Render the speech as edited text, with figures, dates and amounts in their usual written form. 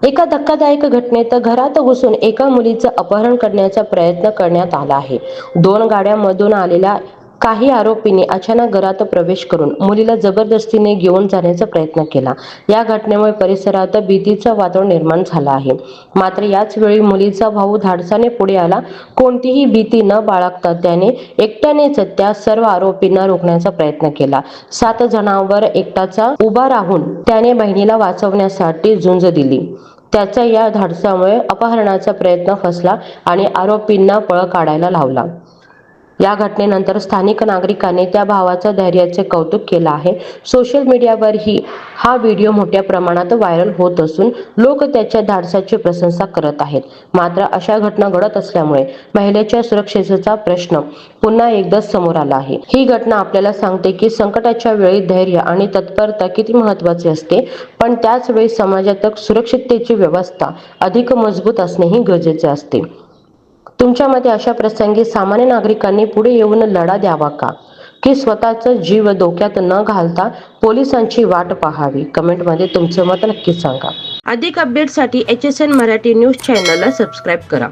एका धक्कादायक घटनेत घरात घुसून एका मुलीचं अपहरण करण्याचा प्रयत्न करण्यात आला आहे. 2 गाड्यांमधून आलेल्या काही आरोपींनी अचानक घरात प्रवेश करून मुलीला जबरदस्तीने घेऊन जाण्याचा प्रयत्न केला. या घटनेमुळे परिसरात भीतीचं वातावरण निर्माण झालं आहे. मात्र याच वेळी मुलीचा भाऊ धाडसाने पुढे आला. कोणतीही भीती न बाळगता त्याने एकट्यानेच त्या सर्व आरोपींना रोखण्याचा प्रयत्न केला. 7 जणांवर एकटाचा उभा राहून त्याने बहिणीला वाचवण्यासाठी झुंज दिली. त्याच्या या धाडसामुळे अपहरणाचा प्रयत्न फसला आणि आरोपींना पळ काढायला लावला. या घटनेनंतर स्थानिक नागरिकांनी त्या भावाच्या धैर्याचे कौतुक केलं आहे. सोशल मीडियावरही हा व्हिडिओ मोठ्या प्रमाणात व्हायरल होत असून लोक त्याच्या धाडसाची प्रशंसा करत आहेत. मात्र अशा घटना घडत असल्यामुळे महिलेच्या सुरक्षेचा प्रश्न पुन्हा एकदा समोर आला आहे. ही घटना आपल्याला सांगते की संकटाच्या वेळी धैर्य आणि तत्परता किती महत्त्वाचे असते, पण त्याच वेळी समाजात सुरक्षिततेची व्यवस्था अधिक मजबूत असणेही गरजेचे असते. तुमच्या मते अशा प्रसंगी सामान्य नागरिकांनी पुढे येऊन लढा द्यावा का, की स्वतःचा जीव धोक्यात न घालता पोलिसांची वाट पाहावी? कमेंटमध्ये तुमचं मत नक्की सांगा. अधिक अपडेटसाठी HSN मराठी न्यूज चॅनलला सबस्क्राईब करा.